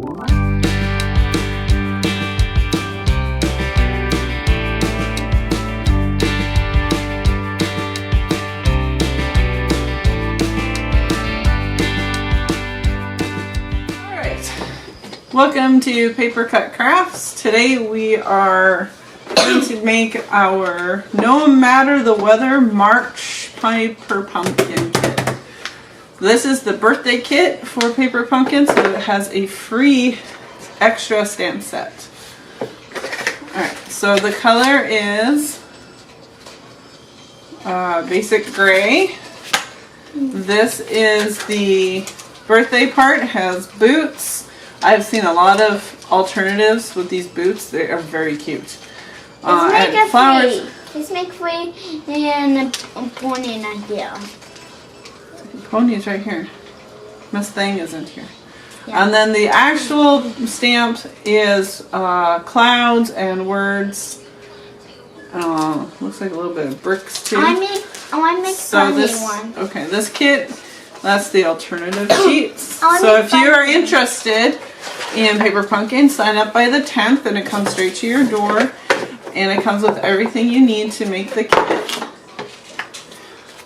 Welcome to Paper Cut Crafts. Today we are going to make our No Matter the Weather March Paper Pumpkin Kit. This is the birthday kit for Paper Pumpkin, so it has a free extra stamp set. Alright, so the color is basic gray. This is the birthday part. It has boots. I've seen a lot of alternatives with these boots. They are very cute. Let's make flowers. Free. Let's make free and a pony not here. Pony's right here. Miss Thing isn't here. Yeah. And then the actual stamp is clouds and words. Looks like a little bit of bricks too. I want to make funny one. Okay, this kit, that's the alternative sheets. So if you are interested in Paper Pumpkin, sign up by the 10th and it comes straight to your door. And it comes with everything you need to make the kit.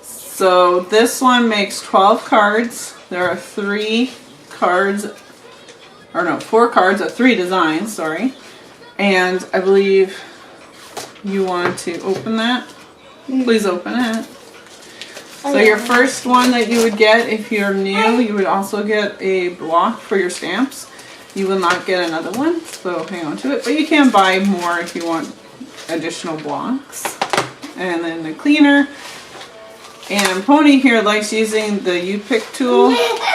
So this one makes 12 cards. There are 4 cards of 3 designs, sorry. And I believe you want to open that. Please open it. So your first one that you would get if you're new, you would also get a block for your stamps. You will not get another one, so hang on to it. But you can buy more if you want additional blocks. And then the cleaner. And Pony here likes using the U-Pick tool.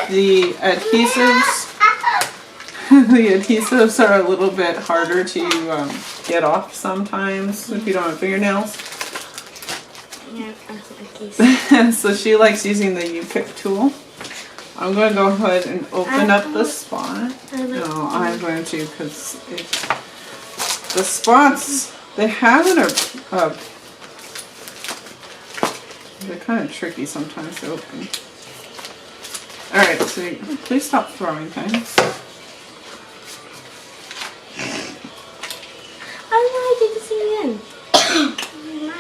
The adhesives, the adhesives are a little bit harder to get off sometimes if you don't have fingernails. So she likes using the U-Pick tool. I'm going to go ahead and open up the spot. No, I'm going to, because the spots they have it are they're kind of tricky sometimes to open. Alright, so please stop throwing things. I want to get to see it again.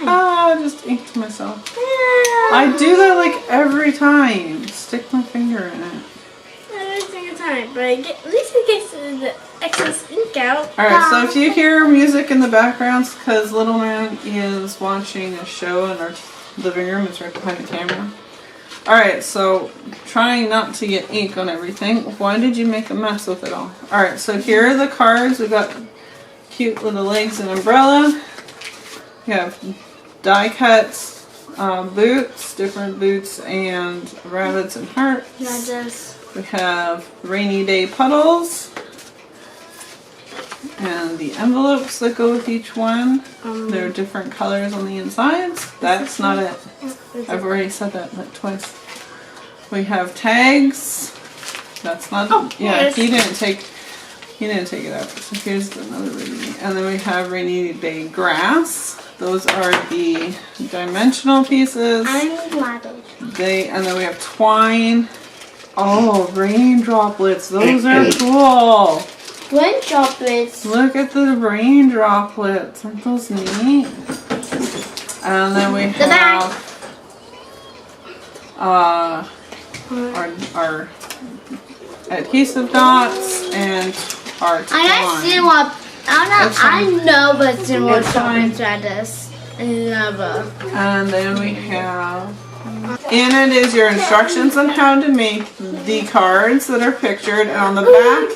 I just inked myself. I do that like every time. Stick my finger in it. Every single time, but at least it gets the excess ink out. Alright, so if you hear music in the background, it's because Little Man is watching a show in our living room. It's right behind the camera. Alright, so trying not to get ink on everything. Why did you make a mess with it all? Alright, so here are the cards. We've got cute little legs and umbrella. We have die cuts, boots, different boots, and rabbits and hearts. We have rainy day puddles. And the envelopes that go with each one. There are different colors on the insides. That's not it. I've already said that like twice. We have tags. That's not yeah, he didn't take it out. So here's another rainy. And then we have rainy day grass. Those are the dimensional pieces. I'm glad. And then we have twine. Oh, rain droplets. Those are cool. Rain droplets. Look at the rain droplets. Aren't those neat? And then we have our adhesive dots and our twine. I know what's in what droplets are this. Never. And then we have, in it is your instructions on how to make the cards that are pictured, and on the back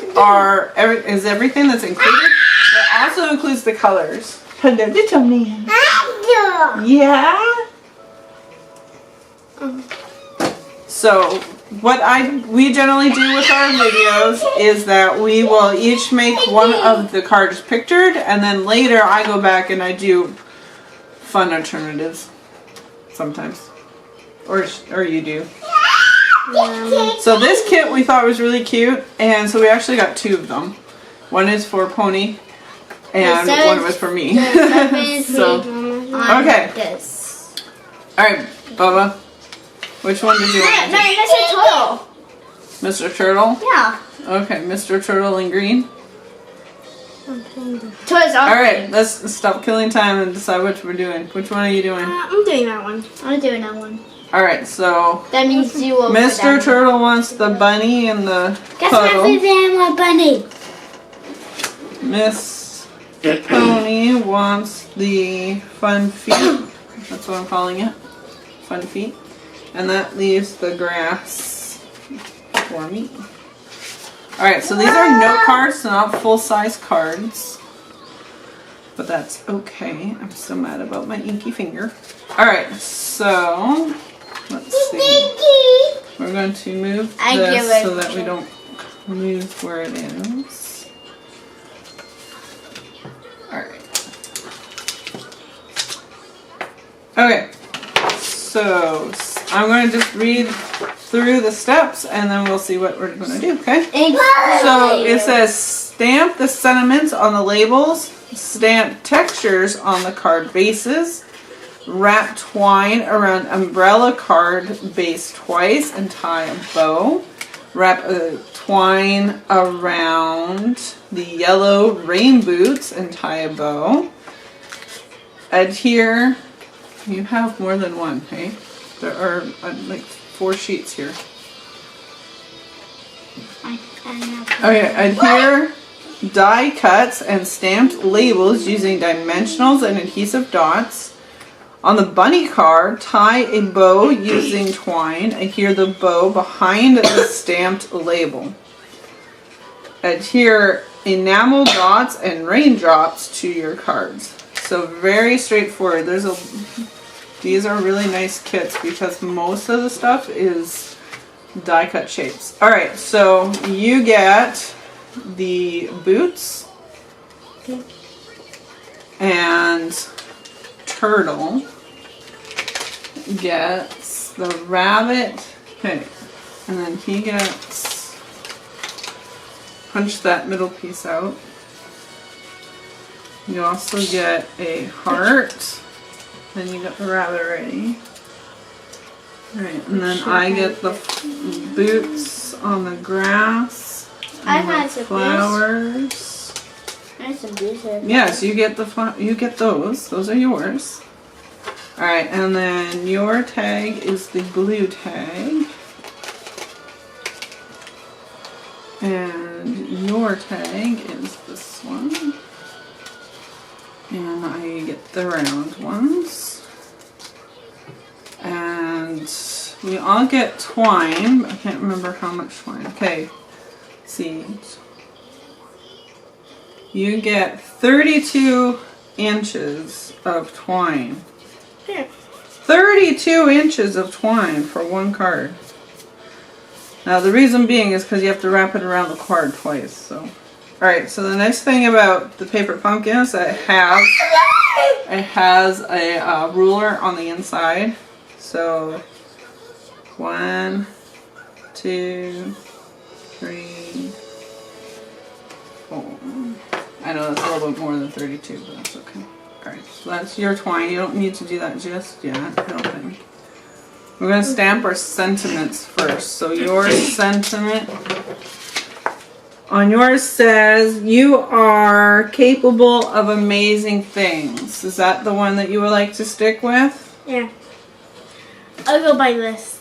is everything that's included. It also includes the colors. Hello, little man. Yeah? So what we generally do with our videos is that we will each make one of the cards pictured, and then later I go back and I do fun alternatives sometimes, or you do. So this kit we thought was really cute, and so we actually got 2 of them. One is for Pony and one was for me. So okay. Alright, Bubba. Which one did you want to do? Mr. Turtle. Mr. Turtle? Yeah. Okay, Mr. Turtle in green. Toys R Us. Alright, let's stop killing time and decide which we're doing. Which one are you doing? I'm doing that one. I'm doing that one. Alright, so That means you will. Mr. Turtle wants the bunny and the Guess my puddle. favorite animal, bunny. Miss Pony wants the fun feet. That's what I'm calling it. Fun feet. And that leaves the grass for me. Alright, so these are note cards, so not full-size cards. But that's okay. I'm still mad about my inky finger. Alright, so let's see. We're going to move this so that we don't lose where it is. Alright. Okay, so I'm going to just read through the steps and then we'll see what we're going to do, okay? So it says stamp the sentiments on the labels, stamp textures on the card bases, wrap twine around umbrella card base twice and tie a bow, wrap a twine around the yellow rain boots and tie a bow, adhere. You have more than one, hey? There are like 4 sheets here. Okay, adhere die cuts and stamped labels using dimensionals and adhesive dots. On the bunny card, tie a bow using twine. Adhere the bow behind the stamped label. Adhere enamel dots and raindrops to your cards. So very straightforward. These are really nice kits because most of the stuff is die cut shapes. Alright, so you get the boots and Turtle gets the rabbit. Okay, and then he gets, punch that middle piece out. You also get a heart. Then you got the rabbit already. Alright, and then I get the boots on the grass. I And got the some flowers. There's some boots here. Yes, you get you get those. Those are yours. Alright, and then your tag is the blue tag. And your tag is this one. And I get the round ones. And we all get twine. I can't remember how much twine. Okay, let's see. You get 32 inches of twine. Here. 32 inches of twine for one card. Now the reason being is because you have to wrap it around the card twice. So, alright, so the nice thing about the paper pumpkin is that it has a ruler on the inside. So 1, 2, 3, 4. I know that's a little bit more than 32, but that's okay. Alright, so that's your twine. You don't need to do that just yet, I don't think. We're going to stamp our sentiments first. So your sentiment on yours says, you are capable of amazing things. Is that the one that you would like to stick with? Yeah. I'll go by this.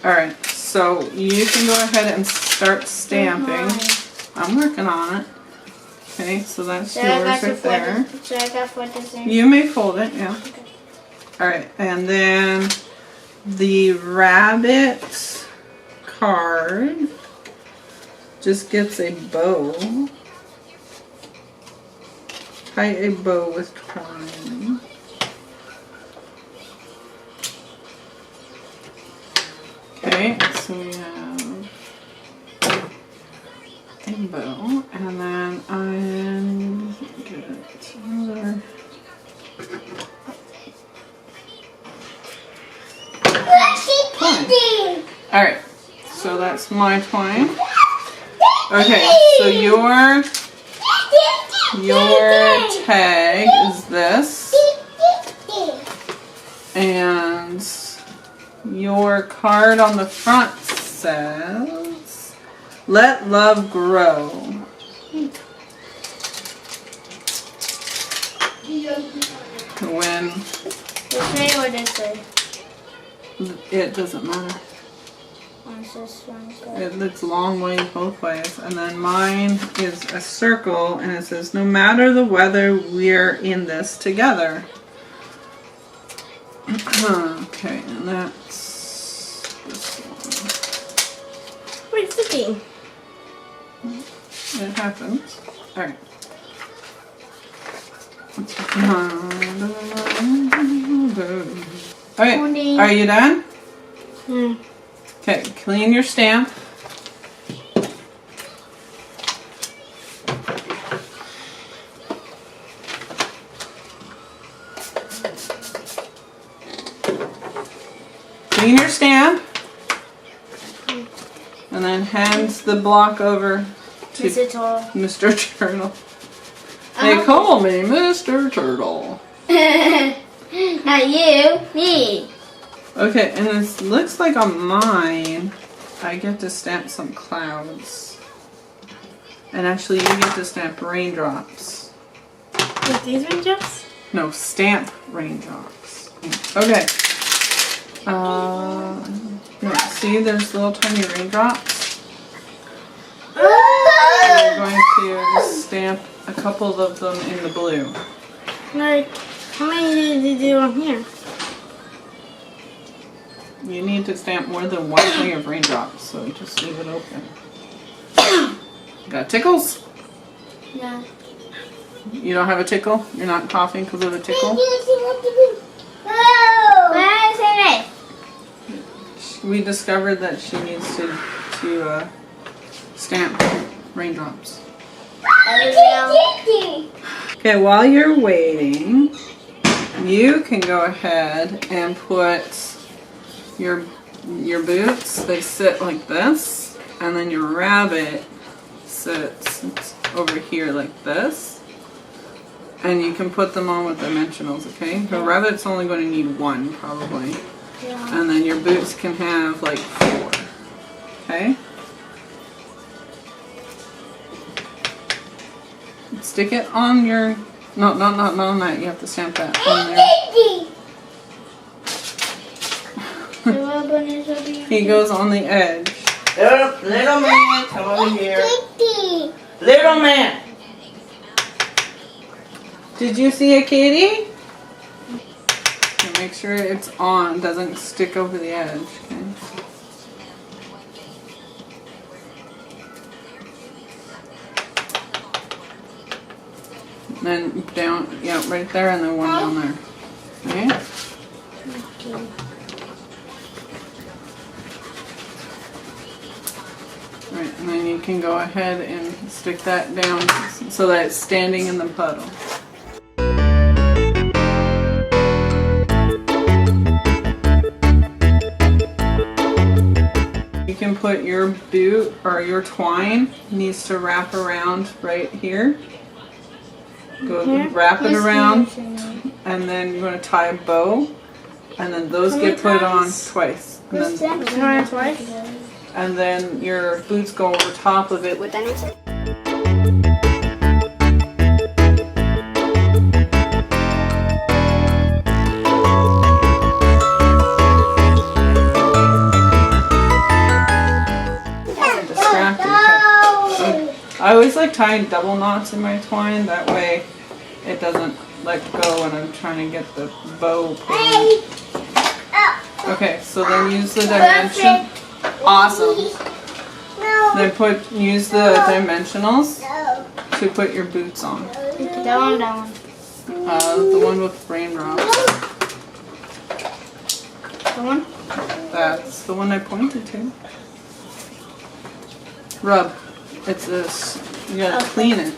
Alright, so you can go ahead and start stamping. I'm working on it. Okay, so that's yours right there. Should I go for this thing? You may fold it, yeah. Okay. Alright, and then the rabbit card just gets a bow. Tie a bow with twine. Okay, so we have a bow, and then I'm get another. Alright, so that's my twine. Okay, so your tag is this. And your card on the front says, Let love grow. When This way or this way? it doesn't matter. It's this one. So. It's long ways both ways. And then mine is a circle and it says, no matter the weather, we're in this together. Okay, and that's this one. Wait, sticking. It happens. Alright. Alright, are you done? Yeah. Okay, clean your stamp. Clean your stamp. And then hand the block over to Mr. Turtle. Mr. Turtle. They call me Mr. Turtle. Not you, me. Okay, and it looks like on mine, I get to stamp some clouds. And actually, you get to stamp raindrops. With these raindrops? No, stamp raindrops. Okay. No, see, there's little tiny raindrops. We're going to stamp a couple of them in the blue. Like, how many did you do on here? You need to stamp more than one layer of raindrops, so just leave it open. Got tickles? Yeah. You don't have a tickle? You're not coughing because of a tickle? We discovered that she needs to stamp raindrops. Okay, while you're waiting, you can go ahead and put your boots. They sit like this, and then your rabbit sits over here like this. And you can put them on with dimensionals, okay? The rabbit's only going to need one, probably. Yeah. And then your boots can have like 4, okay? Stick it on your, no, not on that. You have to stamp that on there. He goes on the edge. Little man, come over here. Little man. Did you see a kitty? Okay, make sure it's on, doesn't stick over the edge, okay? Then down, yeah, right there, and then one down there. Okay? Right, and then you can go ahead and stick that down so that it's standing in the puddle. You can put your boot or your twine needs to wrap around right here. Go wrap it around, and then you're going to tie a bow, and then those get put on twice. And then your boots go over top of it. What that makes it? I always like tying double knots in my twine, that way it doesn't let go when I'm trying to get the bow pulled. Okay, so then use the dimension. Awesome. Then use the dimensionals to put your boots on. That one. The one with raindrops. The one? That's the one I pointed to. Rub. It's this. You gotta clean it.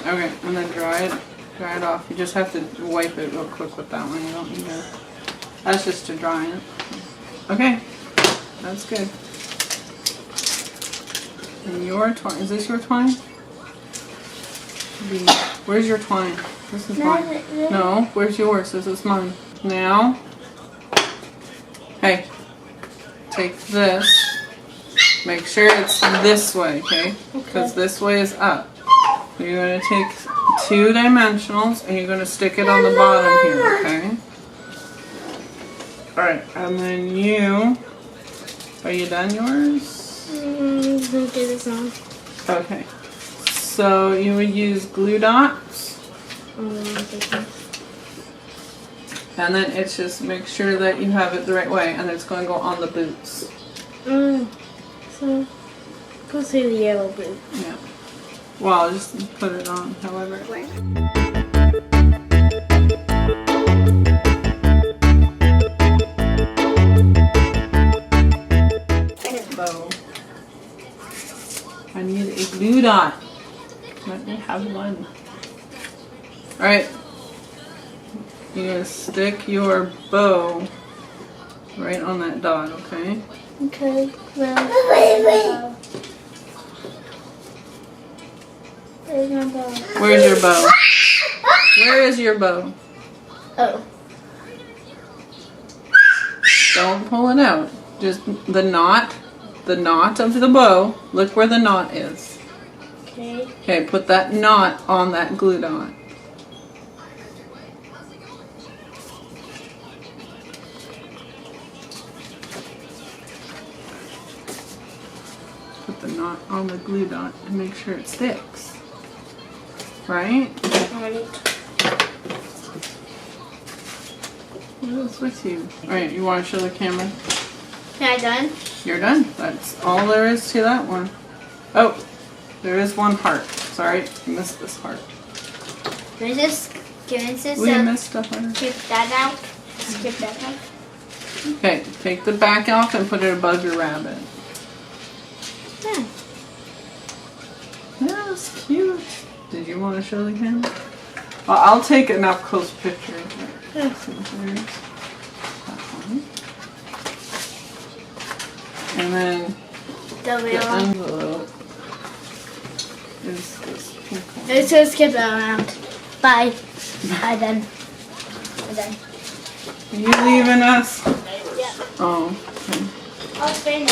Okay, and then dry it off. You just have to wipe it real quick with that one. You don't need to. That's just to dry it. Okay, that's good. And your twine. Is this your twine? Where's your twine? This is mine. No, where's yours? This is mine. Now, hey, take this. Make sure it's this way, okay? Because this way is up. So you're going to take 2 dimensionals and you're going to stick it on the bottom here, okay? Alright, and then you... Are you done yours? Do this one. Okay. So you would use glue dots. And then it's just make sure that you have it the right way and it's going to go on the boots. So, go through the yellow boot. Yeah. Well, just put it on however. Bow. I need a glue dot. Let me have one. Alright. You're going to stick your bow right on that dot, okay? Okay. Well, where's my bow? Where's your bow? Where is your bow? Oh. Don't pull it out. Just the knot of the bow. Look where the knot is. Okay. Okay, put that knot on that glue dot. Put the knot on the glue dot and make sure it sticks. Right? What's with you? Alright, you want to show the camera? Am I done? You're done. That's all there is to that one. Oh, there is one heart. Sorry, you missed this heart. Can I just We missed a heart. skip that out? Skip that out? Okay, take the back off and put it above your rabbit. Yeah. Yeah, that's cute. Did you want to show the camera? Well, I'll take an up close picture of it. Yeah. So there's that one. And then The the real one. envelope is this pink one. Let's just skip that around. Bye. I'm done. I'm done. Are you leaving us? Yeah. Oh, okay. I'll spin it.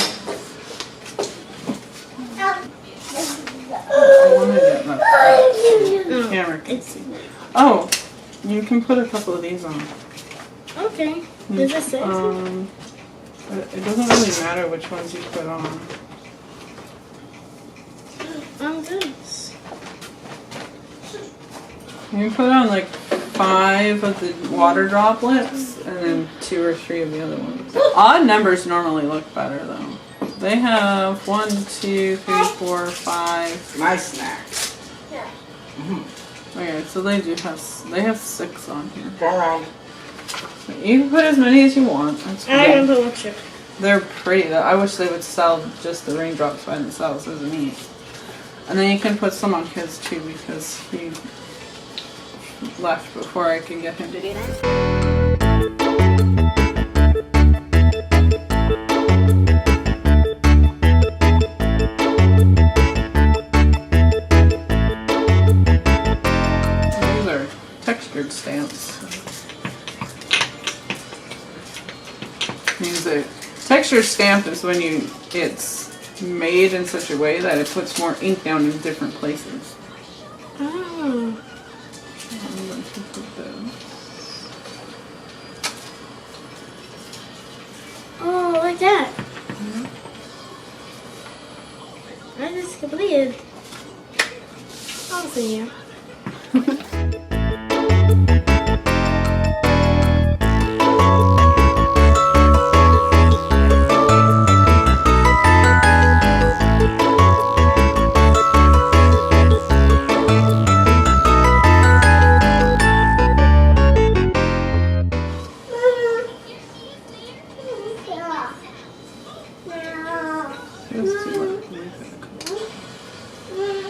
I wanted it left. The camera can see. Oh, you can put a couple of these on. Okay. Does it say? It doesn't really matter which ones you put on. Good. You can put on like 5 of the water droplets and then 2 or 3 of the other ones. Odd numbers normally look better though. They have 1, 2, 3, 4, 5. My snack. Okay, so they do have 6 on here. Alright. You can put as many as you want. That's I cool. can put one chip. They're pretty though. I wish they would sell just the raindrops by themselves. Those are neat. And then you can put some on his too because he left before I could get him to eat it. These are textured stamps. Means a texture stamp is when it's made in such a way that it puts more ink down in different places. Oh. I'm going to put those. Oh, like that. I just completed. I'll see you.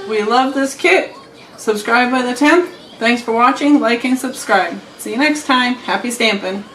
We love this kit. Subscribe by the 10th. Thanks for watching, like, and subscribe. See you next time. Happy stamping.